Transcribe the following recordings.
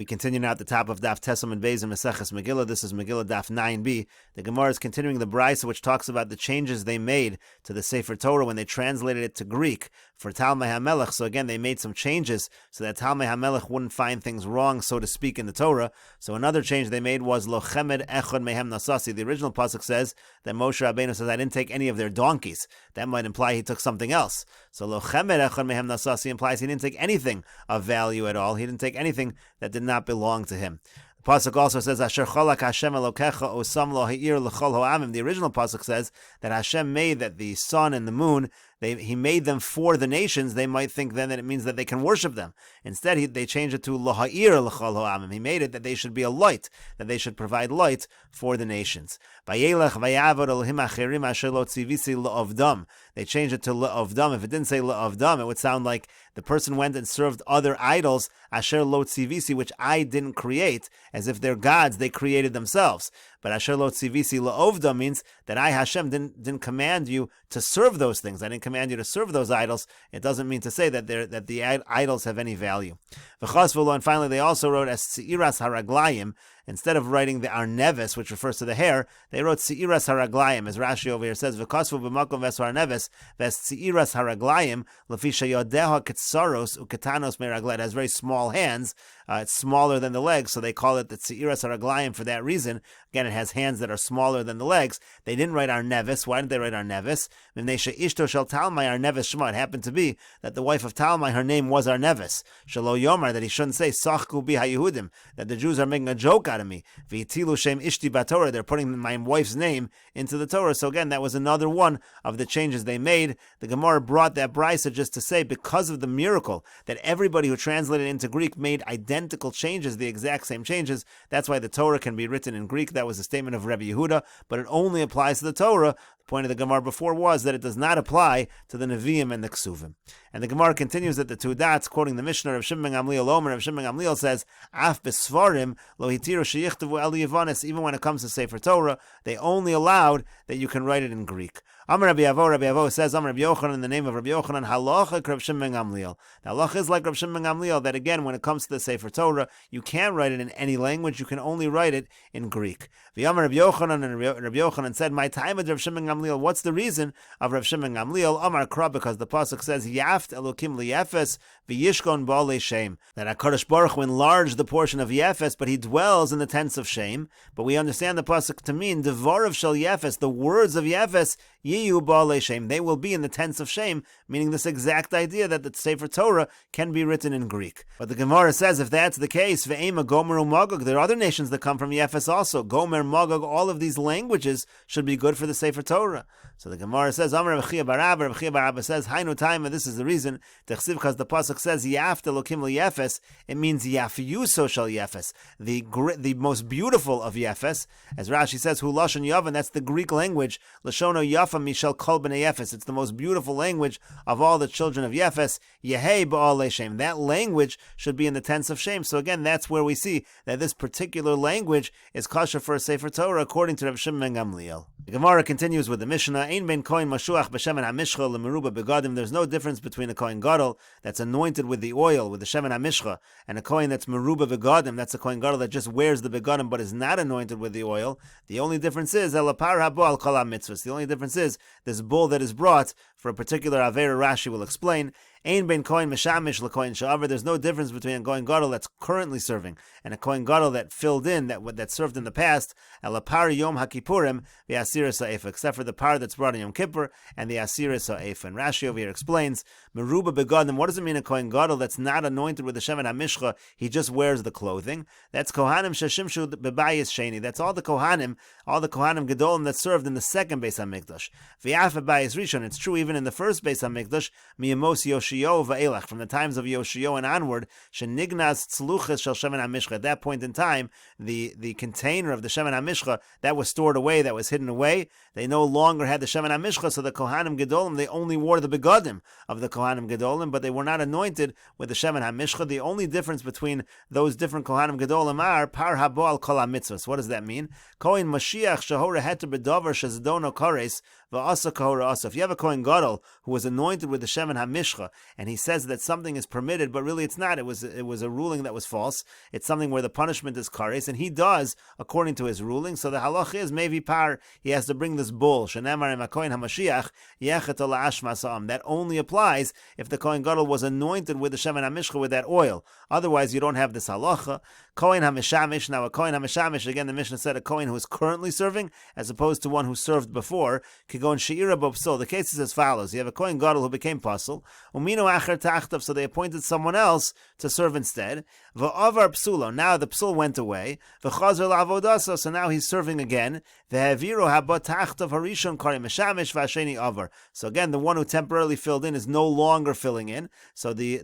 We continue now at the top of Daf Tesam and Beis and Meseches Megillah. This is Megillah Daf 9b. The Gemara is continuing the Brisa, which talks about the changes they made to the Sefer Torah when they translated it to Greek for Talmud HaMelech. So again, they made some changes so that Talmud HaMelech wouldn't find things wrong, so to speak, in the Torah. So another change they made was Lo Chemed Echad Mehem Nasasi. The original pasuk says that Moshe Rabbeinu says, I didn't take any of their donkeys. That might imply he took something else. So Lo Chemed Echad Mehem Nasasi implies he didn't take anything of value at all. He didn't take anything that did not belong to him. The pasuk also says, Asher cholak Hashem Elokecha osam lo ha'ir l'chol ha'amim. The original pasuk says that Hashem made that the sun and the moon, he made them for the nations. They might think then that it means that they can worship them. Instead, they changed it to lo ha'ir l'chol ha'amim. He made it that they should be a light, that they should provide light for the nations. Vayelech vayavod Elohim acherim asher lo tzivisi la'avdam. They changed it to la'avdam. If it didn't say la'avdam, it would sound like the person went and served other idols, asher lo tzivisi, which I didn't create, as if they're gods they created themselves. But asher lo tzivisi la'ovda means that I, Hashem, didn't command you to serve those things. I didn't command you to serve those idols. It doesn't mean to say that the idols have any value. And finally, they also wrote as tzi'iras haraglayim. Instead of writing the arneves, which refers to the hair, they wrote tzi'iras haraglayim, as Rashi over here says, v'kosvu b'makom ves arneves ves tzi'iras haraglayim lefi sheyodeha ketsaros uketanos meraglet. It has very small hands. It's smaller than the legs, so they call it the tzi'iras haraglayim for that reason. Again, it has hands that are smaller than the legs. They didn't write arneves. Why didn't they write arneves? Ishto shel Talmai arneves shema. It happened to be that the wife of Talmai, her name was arneves. Shelo yomar, that he shouldn't say sachku bi haYehudim, that the Jews are making a joke out of me. V'itilu shem ishti batorah, they're putting my wife's name into the Torah. So again, that was another one of the changes they made. The Gemara brought that brisa just to say, because of the miracle that everybody who translated into Greek made identical changes, the exact same changes, that's why the Torah can be written in Greek. That was a statement of Rabbi Yehuda, but it only applies to the Torah. The point of the Gemara before was that it does not apply to the Nevi'im and the Ksuvim. And the Gemara continues at the two dots, quoting the Mishnah of Shimon ben Gamliel Omer. Of Shimon ben Gamliel says, Af besvarim lo hitiru sheyichtavu el Yevonis. Even when it comes to Sefer Torah, they only allowed that you can write it in Greek. Amar Rabbi Avo says, Amar Rabbi Yochanan, in the name of Rabbi Yochanan, halacha Rabbi Shimon ben Gamliel. Now, halacha is like Rabbi Shimon ben Gamliel, that again, when it comes to the Sefer Torah, you can't write it in any language, you can only write it in Greek. V'yamar Rabbi Yochanan, and Rabbi Yochanan said, my time of Rabbi Shimon ben Gamliel, what's the reason of Rabbi Shimon ben Gamliel? Amar Kra, because the pasuk says, Yaft Elokim liyefes v'yishkon ba'alei shem, that HaKadosh Baruch Hu enlarged the portion of Yefes, but he dwells in the tents of shame. But we understand the pasuk to mean, Devarav shel Yefes, the words of Yefes, Yiyu ba'alei shem, they will be in the tents of shame, meaning this exact idea that the Sefer Torah can be written in Greek. But the Gemara says, if that's the case, ve'ema Gomer u'Magog, there are other nations that come from Yefes also. Gomer, Magog, all of these languages should be good for the Sefer Torah. So the Gemara says, Amar Rabbi Chia bar Abba, Rabbi Chia bar Abba says, Hainu Taima, this is the reason, because the pasuk says, Yaft Elokim liyefes, it means Yafiyuso shel Yefes, the most beautiful of Yefes. As Rashi says, Hu Lashon Yavan, that's the Greek language, Lashono Yafa Mishel Kol B'nei Yefes, it's the most beautiful language of all the children of Yefes, Yehei Ba'alei Shem, that language should be in the tents of shame. So again, that's where we see that this particular language is kosher for a Sefer Torah, according to Rav Shimon ben Gamliel. The Gemara continues with the Mishnah, Ein ben kohen mashuach b'shemen hamishcha lemeruba begadim. There's no difference between a kohen gadol that's anointed with the oil, with the shemen hamishcha, and a kohen that's meruba begadim, that's a kohen gadol that just wears the begadim but is not anointed with the oil. The only difference is elapar habo al kol mitzvahs. The only difference is this bull that is brought for a particular avera. Rashi will explain. Ein ben kohen meshamish lekohen sha'aver. There's no difference between a kohen gadol that's currently serving and a kohen gadol that filled in, that served in the past. Elapar yom hakipurim v'asira sa'efa, except for the par that's brought in Yom Kippur and the asira sa'efa. And Rashi over here explains, meruba begadim. What does it mean a kohen gadol that's not anointed with the shemen hamishcha? He just wears the clothing. That's kohanim sheshimshu bebayis sheni. That's all the kohanim gedolim that served in the second Beis Hamikdash. V'yaf bebayis rishon. It's true even in the first Beis Hamikdash. Miyamos Yoshio va'elach, from the times of Yoshio and onward, shenignaz tzluches shel shemen hamishcha. At that point in time, the container of the shemen hamishcha that was stored away, that was hidden away, they no longer had the shemen hamishcha. So the kohanim gedolim, they only wore the begadim of the kohanim gedolim, but they were not anointed with the shemen hamishcha. The only difference between those different kohanim gedolim are par habo al kol mitzvahs. What does that mean? Kohen Mashiach shahora heter bedavar shezidono kares va'asa kahora asa. If you have a kohen gadol who was anointed with the shemen hamishcha and he says that something is permitted, but really it's not. It was a ruling that was false. It's something where the punishment is kares, and he does according to his ruling. So the halach is mevi par. He has to bring this bull. Shenemar imakoin hamashiach yechet ola ashmasam. That only applies if the kohen gadol was anointed with the shemen hamishcha, with that oil. Otherwise, you don't have this halacha. Kohen hamishamish. Now, a kohen hamishamish, again, the Mishnah said a kohen who is currently serving, as opposed to one who served before. Kigon sheira b'psul. The case is as follows: you have a kohen gadol who became pasul. Umino acher tachtav. So they appointed someone else to serve instead. V'avar psulo. Now the psul went away. V'chazer la'avodaso. So now he's serving again. V'haviro haba tachtav harishon kari mishamish v'asheni avar. So again, the one who temporarily filled in is no longer filling in. So the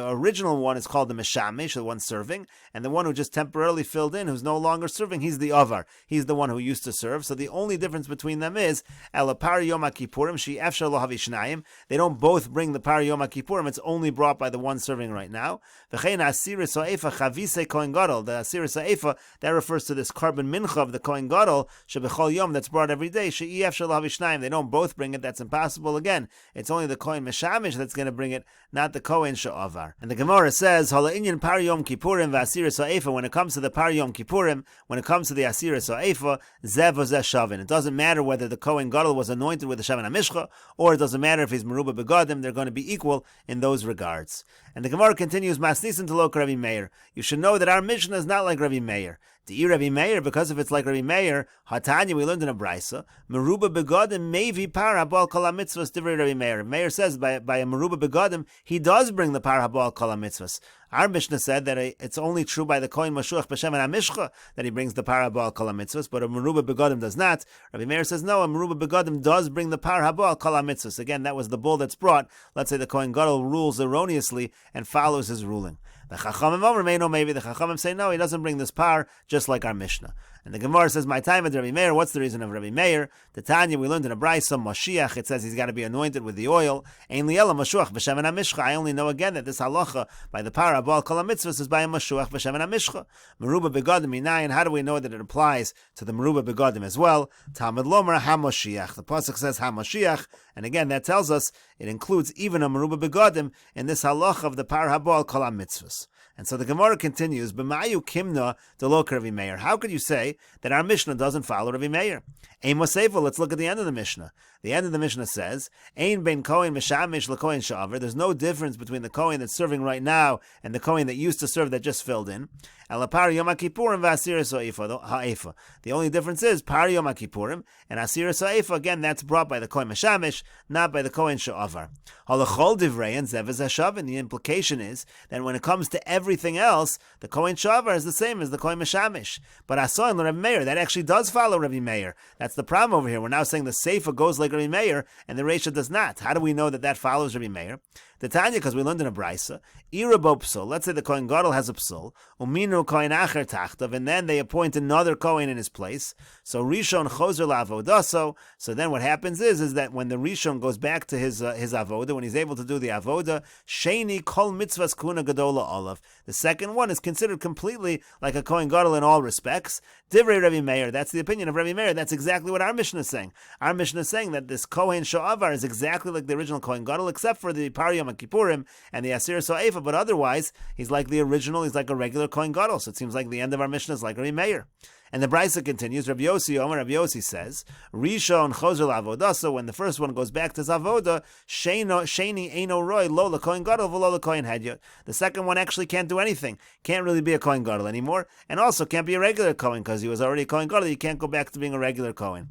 original one is called the mishamish, the one serving, and the one who just temporarily filled in, who's no longer serving, he's the avar. He's the one who used to serve. So the only difference between them is elapar yom kippurim she efshar lo havishnayim. They don't both bring the par yom kippurim. It's only brought by the one serving right now. V'chein asiris ha'efa chavise kohen gadol. The asiris ha'efa, that refers to this carbon mincha of the kohen gadol shebechol yom that's brought every day. She efshar lo havishnayim. They don't both bring it. That's impossible. Again, it's only the kohen mishamish that's going to bring it, not the kohen she'avar. And the Gemara says hala inyan par yom kippurim v'asiris ha'efa. When it comes to the par yom kippurim, when it comes to the asiris ha'efa, zev v'zeh shavin. It doesn't matter whether the kohen gadol was anointed with the shemen hamishcha, or it doesn't matter if he's meruba begadim. They're going to be equal in those regards. And the Gemara continues, Masnisin to Lok Rabbi Meir. You should know that our Mishnah is not like Rabbi Meir. The Rabbi Meir, because if it's like Rabbi Meir, Hatanya, we learned in a brisa, Meruba begadim mevi par habal kol mitzvahs divrei Rabbi Meir. Meir says by a Meruba begadim, he does bring the par habal kol mitzvahs. Our Mishnah said that it's only true by the kohen mashuach b'shem and hamishcha that he brings the par habal kol mitzvahs, but a Meruba begadim does not. Rabbi Meir says no, a Meruba begadim does bring the par habal kol mitzvahs. Again, that was the bull that's brought. Let's say the kohen gadol rules erroneously and follows his ruling. The Chachamim Omer may know, maybe the Chachamim say no, he doesn't bring this par, just like our Mishnah. And the Gemara says, my time at Rabbi Meir, what's the reason of Rabbi Meir? The Tanya, we learned in a brisa, Mashiach, it says he's got to be anointed with the oil. Ein liela mashuach b'shemen hamishcha. I only know again that this halacha by the par habal kol mitzvahs is by a mashuach b'shemen hamishcha. Meruba begadim minayin. How do we know that it applies to the meruba begadim as well? Talmud lomer hamashiach. The pasuk says hamashiach, and again that tells us it includes even a meruba begadim in this halacha of the par habal kol mitzvahs. And so the Gemara continues, B'mayu kimna delok Rabbi Meir. How could you say that our Mishnah doesn't follow Rabbi Meir? Ein moseifa. Let's look at the end of the Mishnah. The end of the Mishnah says, Ein ben kohen mishamish lekohen sha'aver. There's no difference between the kohen that's serving right now and the kohen that used to serve that just filled in. Elapar yom kippurim v'asiris ha'efa. The only difference is par yom kippurim and asiris ha'efa. Again, that's brought by the kohen mishamish, not by the kohen sha'avar. Halachol divrei and zevez hashavin. The implication is that when it comes to everything else, the kohen sha'avar is the same as the kohen mishamish. But asoin Rabbi Meir, that actually does follow Rabbi Meir. That's the problem over here. We're now saying the seifa goes like Rabbi Meir and the reisha does not. How do we know that that follows Rabbi Meir? The Tanya, because we learned in a brisa, irabo psul. Let's say the kohen gadol has a psul, uminu kohen acher tachtav, and then they appoint another kohen in his place. So rishon chozer la'avodaso. So then what happens is that when the rishon goes back to his avoda, when he's able to do the avoda, sheni kol mitzvahs kuna gadola olav. The second one is considered completely like a kohen gadol in all respects. Divrei Rabbi Meir. That's the opinion of Rabbi Meir. That's exactly what our Mishnah is saying. Our Mishnah is saying that this kohen sha'avar is exactly like the original kohen gadol, except for the par yom kippurim and the asir so'efa, but otherwise he's like the original. He's like a regular kohen gadol. So it seems like the end of our Mishnah is like Rabbi Meir. And the brisa continues. Rabbi Yossi says, Rishon chozer la'avoda. So when the first one goes back to his avoda, sheni eino roy lo lekohen gadol v'lo lekohen hedyot. The second one actually can't do anything. Can't really be a kohen gadol anymore, and also can't be a regular kohen because he was already a kohen gadol. He can't go back to being a regular kohen.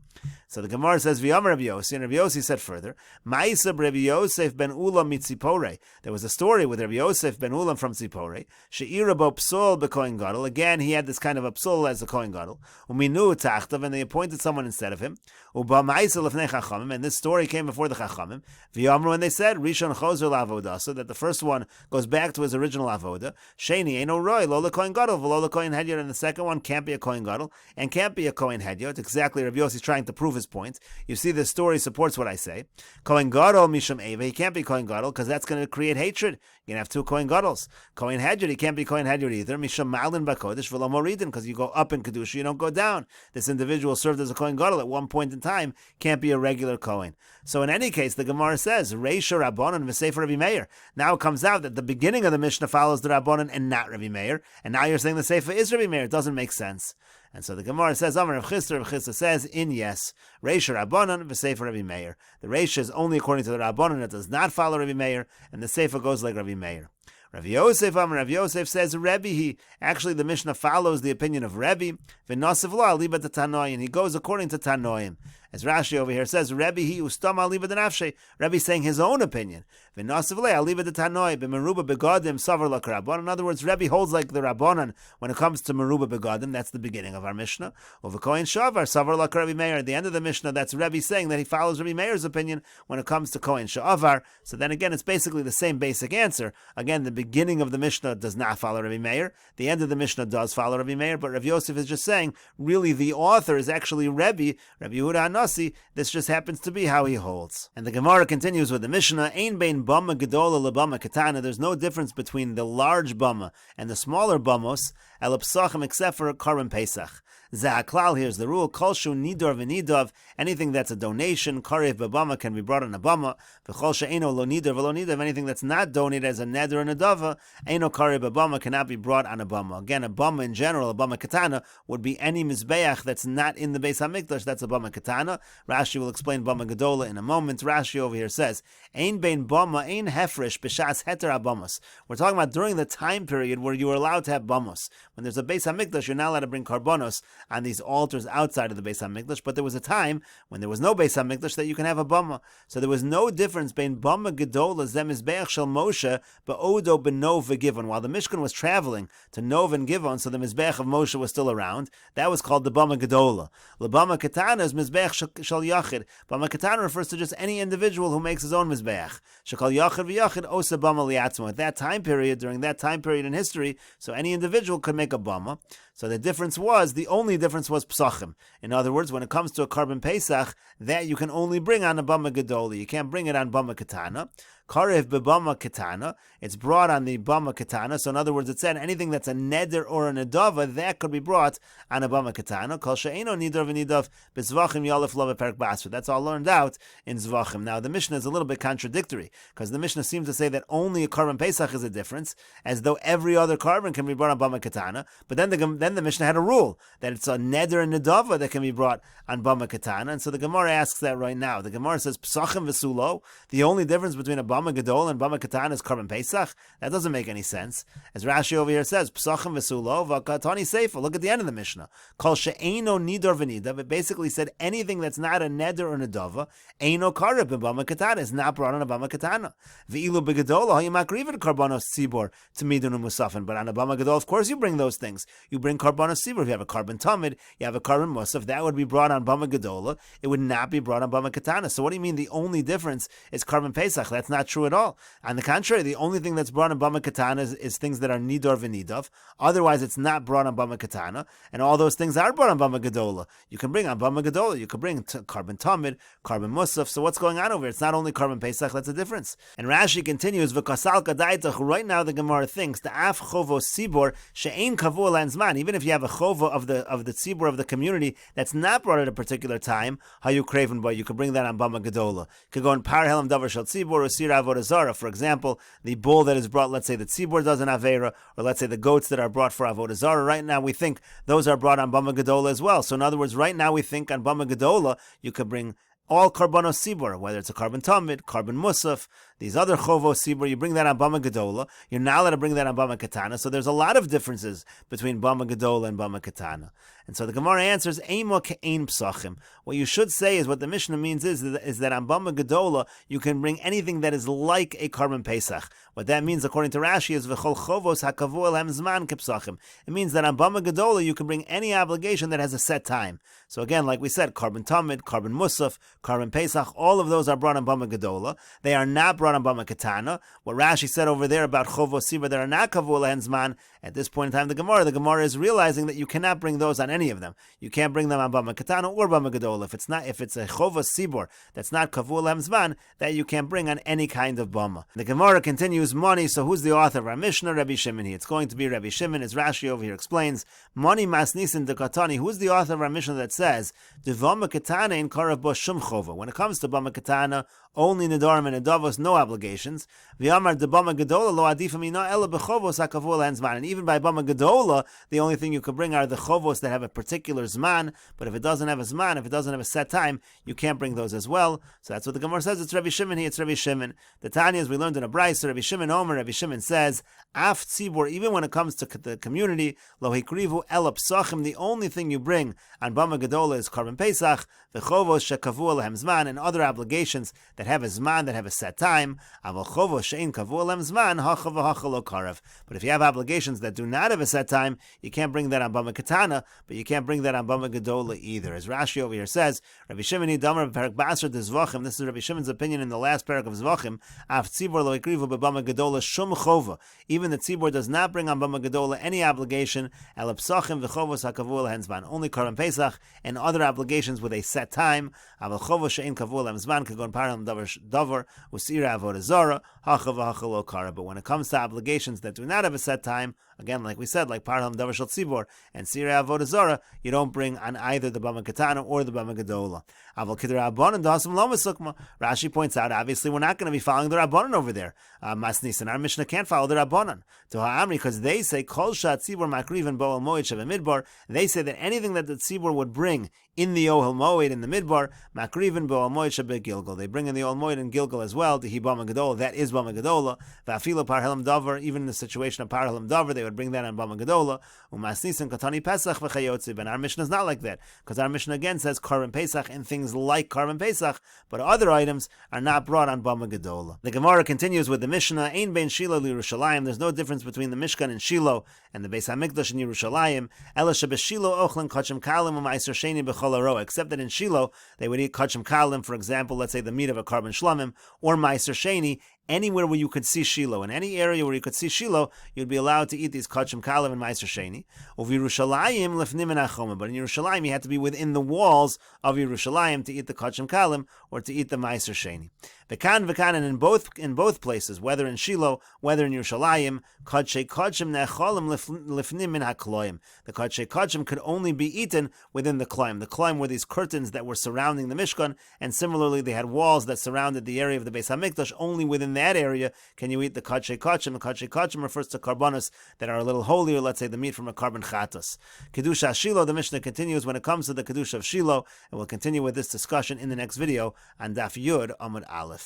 So the Gemara says, V'yamar Rabbi Yossi, and Rabbi Yossi said further, Ma'isa Rabbi Yosef ben Ulam mitzipore. There was a story with Rabbi Yosef ben Ulam from Tzipore. She'ira bo psul bekohen gadol. Again, he had this kind of a psul as a kohen gadol. Uminu tachtav, and they appointed someone instead of him. Uba ma'isa lefnei chachamim, and this story came before the chachamim. V'yamru, and they said, Rishon chozer la'avoda, so that the first one goes back to his original avoda. Sheni eino roy lo lekohen gadol v'lo lekohen hedyot, and the second one can't be a kohen gadol and can't be a kohen hedyot. Exactly, Rabbi Yossi is trying to prove his point. You see, this story supports what I say. Kohen gadol mishum eva, he can't be kohen gadol because that's going to create hatred. You're going to have two kohen gadols. Kohen hedyot, he can't be kohen hedyot either. Mishum malin bakodesh v'lo moridin, because you go up in kedusha, you don't go down. This individual served as a Kohen Gadol at one point in time, can't be a regular Kohen. So in any case, the Gemara says, Reisha Rabbanan v'Sefer Rabbi Meir. Now it comes out that the beginning of the Mishnah follows the Rabbanan and not Rabbi Meir, and now you're saying the Sefer is Rabbi Meir. It doesn't make sense. And so the Gemara says, Amar Rav Chisda says, in yes, Reisha Rabbanan v'Sefer Rabbi Meir. The Reisha is only according to the Rabbanan, it does not follow Rabbi Meir, and the Sefer goes like Rabbi Meir. Rav Yosef says Rebbe. Actually, the Mishnah follows the opinion of Rebbe. V'nosiv lo aliba de Tanoim. And he goes according to Tanoim. As Rashi over here says, Rebbe ustam aliba de nafshe. Rebbe saying his own opinion. V'nosiv lo aliba de Tanoim. B'meruba begadim savar la karabon. In other words, Rebbe holds like the Rabbanan when it comes to meruba begadim. That's the beginning of our Mishnah. Over Kohen Shavar savar la Rabbi Meir. At the end of the Mishnah, that's Rebbe saying that he follows Rabbi Meir's opinion when it comes to Kohen Shavar. So then again, it's basically the same basic answer. Again, the beginning of the Mishnah does not follow Rabbi Meir. The end of the Mishnah does follow Rabbi Meir, but Rav Yosef is just saying, really the author is actually Rabbi Yehuda Hanasi. This just happens to be how he holds. And the Gemara continues with the Mishnah, Ein bein bama gedola lebama katana. There's no difference between the large bama and the smaller bamos, el psachim, except for Karban Pesach. Zahaklal, here's the rule, Kol shu nidor v'nidav, anything that's a donation, karev b'bama, can be brought on a bama, v'chol she'eno lo nidor v'lo nidav, anything that's not donated as a neder and a dava, eno karev b'bama, cannot be brought on a bama. Again, a bama in general, a bama katana, would be any mizbeach that's not in the Beis HaMikdash, that's a bama katana. Rashi will explain bama gedola in a moment. Rashi over here says, Ein bein bama, ein hefresh, b'shas heter abamos. We're talking about during the time period where you were allowed to have bamos. When there's a Beis HaMikdash, you're not allowed to bring karbonos on these altars outside of the Beis HaMikdash, but there was a time when there was no Beis HaMikdash that you can have a bama. So there was no difference between bama gedola zem mizbeach shel Moshe ba'odo b'nov v'givon. While the Mishkan was traveling to Nov and Givon, so the mizbeach of Moshe was still around. That was called the bama gedola. The bama katana is mizbeach shel yachid. Bama katana refers to just any individual who makes his own mizbeach. Shekal yachid v'yachid osa bama liatzmo. At that time period, during that time period in history, so any individual could make a bama. So the only difference was psachim. In other words, when it comes to a Karban Pesach, that you can only bring on a bama gedola. You can't bring it on bama katana. Karev b'bama katana, it's brought on the bama katana. So in other words, it said anything that's a neder or a nedava, that could be brought on a bama katana. Kol she'eno nidor v'nidav b'zvachim yalef lo b'perek basra. That's all learned out in zvachim. Now the Mishnah is a little bit contradictory, because the Mishnah seems to say that only a Karban Pesach is a difference, as though every other carbon can be brought on bama katana. But then the Mishnah had a rule that it's a neder and nedava that can be brought on bama katana. And so the Gemara asks that right now. The Gemara says psachim v'sulo. The only difference between a bama gedol and bama katana is Karban Pesach. That doesn't make any sense. As Rashi over here says, psachim v'sulo v'katani seifa. Look at the end of the Mishnah. Kol she'eno nidor v'nidav. It basically said anything that's not a neder or nedava, eino karib b'bama katana, is not brought on a bama katana. V'ilu b'gedola ha'imakrivet karbanos tzibor t'midun u'musafin. But on a bama gedol, of course, you bring those things. You bring karbanos tzibor. If you have a Karban Tamid, you have a Karban Musaf, that would be brought on bama gedola. It would not be brought on bama katana. So what do you mean the only difference is Karban Pesach? That's not true at all. On the contrary, the only thing that's brought on bama katana is things that are nidor v'nidav. Otherwise, it's not brought on bama katana, and all those things are brought on bama gedola. You can bring on bama gedola. You can bring Karban Tamid, Karban Musaf. So what's going on over here? It's not only Karban Pesach. That's the difference. And Rashi continues, v'kasal kadaitach. Right now, the Gemara thinks the af chovo sibor she'ein kavu lanzman. Even if you have a chova of the tzibur of the community that's not brought at a particular time, how you craven boy, you could bring that on bama gedola. You could go in par helam davar shel tzibur or sir avodah zara. For example, the bull that is brought, let's say the tzibur does an avera, or let's say the goats that are brought for avodah zara. Right now we think those are brought on bama gedola as well. So in other words, right now we think on bama gedola you could bring all karbanos sibur, whether it's a Karban Tamid, Karban Musaf, these other chovo sibur, you bring that on bama gedola. You're not allowed to bring that on bama katana. So there's a lot of differences between bama gedola and bama katana. And so the Gemara answers, Eima ke'ein psachim. What you should say is, what the Mishnah means is that on bama gedola you can bring anything that is like a Karban Pesach. What that means, according to Rashi, is v'chol chovos hakavu elhem zman kepsachim. It means that on bama gedola you can bring any obligation that has a set time. So again, like we said, Karban Tamid, Karban Musaf, Karban Pesach, all of those are brought on bama gedola. They are not brought on bama katana. What Rashi said over there about chovo sibur that are not kavu elhem zman, At this point in time, the Gemara is realizing that you cannot bring those on any of them. You can't bring them on Bama Katana or Bama Gedola. If it's a Chovos Sibor that's not Kavul Lahem Zman, that you can't bring on any kind of Bama. The Gemara continues, Moni, so who's the author of our Mishnah? Rabbi Shimon. It's going to be Rabbi Shimon, as Rashi over here explains. Moni Masnisin de Katani, who's the author of our Mishnah that says, De Bama Katana in Karav Bo Shum Chova. When it comes to Bama Katana, only Nedarim and Nedavos, no obligations. V'amar de Bama Gedola lo adifa mina ela bechovos hakavul lahem zman. And even by Bama Gedola, the only thing you can bring are the chovos that have a particular zman. But if it doesn't have a zman, if it doesn't have a set time, you can't bring those as well. So that's what the Gemara says. It's Rabbi Shimon here. It's Rabbi Shimon. The Tanya, as we learned in a brayso, Rabbi Shimon Omer. Rabbi Shimon says, Af tzibur, even when it comes to the community, lo hikrivu ela psachim. The only thing you bring on Bama Gedola is Korban Pesach, v'chovos shekavul lahem zman, and other obligations that have a zman, that have a set time. Aval chovos she'in kavul lahem zman, hacha v'hacha lo karav. But if you have obligations that do not have a set time, you can't bring that on Bama Katana, but you can't bring that on Bama Gedola either. As Rashi over here says, Rabbi Shimon Damar Perak Basra de Zvachim. This is Rabbi Shimon's opinion in the last parak of Zvachim. Af tzibur lo ikrivu beBama Gedola shum chova. Even the tzibur does not bring on Bama Gedola any obligation. El psachim v'chovos hakavul lahem zman. Only Korban Pesach and other obligations with a set time. Aval chovos she'in kavul lahem zman kagon param davar usira avodah zara hacha v'hacha lo kara. But when it comes to obligations that do not have a set time, again, like we said, like Parham Davar Shal Tzibor and Sira Avodah Zara, you don't bring on either the Bama Katana or the Bama Gedola. Aval Kidra Rabbanan Dasam Lo Mesukma. Rashi points out, obviously, we're not going to be following the Rabbanan over there. Masnis and our Mishnah can't follow the Rabbanan. To Ha'amri, because they say Kol Shat Tzibor Makriv and Boel Moed Sheva Midbar. They say that anything that the Tzibor would bring in the Ohel Moed in the Midbar, Makriv and Boel Moed Sheba Gilgal. They bring in the Ohel Moed and Gilgal as well. To He Bama Gedola, that is Bama Gedola. Va'afilo Parhelam Davar, even in the situation of Parhelam Davar, they would bring that on Bama Gedola. Umasnisin Katani Pesach v'chayotziv. And our Mishnah is not like that, because our Mishnah again says Korban Pesach and things like Korban Pesach, but other items are not brought on Bama Gedola. The Gemara continues with the Mishnah, Ein bein Shiloh l'Yerushalayim. There's no difference between the Mishkan in Shiloh and the Beis HaMikdash in Yerushalayim. Ela shebeshiloh ochlen kachem kalim u'ma'aser sheni b'chol haroah. Except that in Shiloh they would eat kachem kalim, for example, let's say the meat of a Korban Shlamim, or ma'aser sheni. Anywhere where you could see Shiloh, in any area where you could see Shiloh, you'd be allowed to eat these kachim kalim and ma'aser sheni. Of Yerushalayim lefnim and achoma, but in Yerushalayim you had to be within the walls of Yerushalayim to eat the kachim kalim or to eat the ma'aser sheni. V'kan, and in both places, whether in Shiloh, whether in Yerushalayim, kachei kachim ne'acholim lefnim min hakloim. The kachei kachim could only be eaten within the kloim. The kloim were these curtains that were surrounding the Mishkan, and similarly they had walls that surrounded the area of the Beis HaMikdash. Only within that area can you eat the kachei kachim. The kachei kachim refers to karbanos that are a little holier, let's say the meat from a carbon chatos. Kedusha Shiloh, the Mishnah continues when it comes to the Kedusha of Shiloh, and we'll continue with this discussion in the next video on Daf Yud Amud Aleph.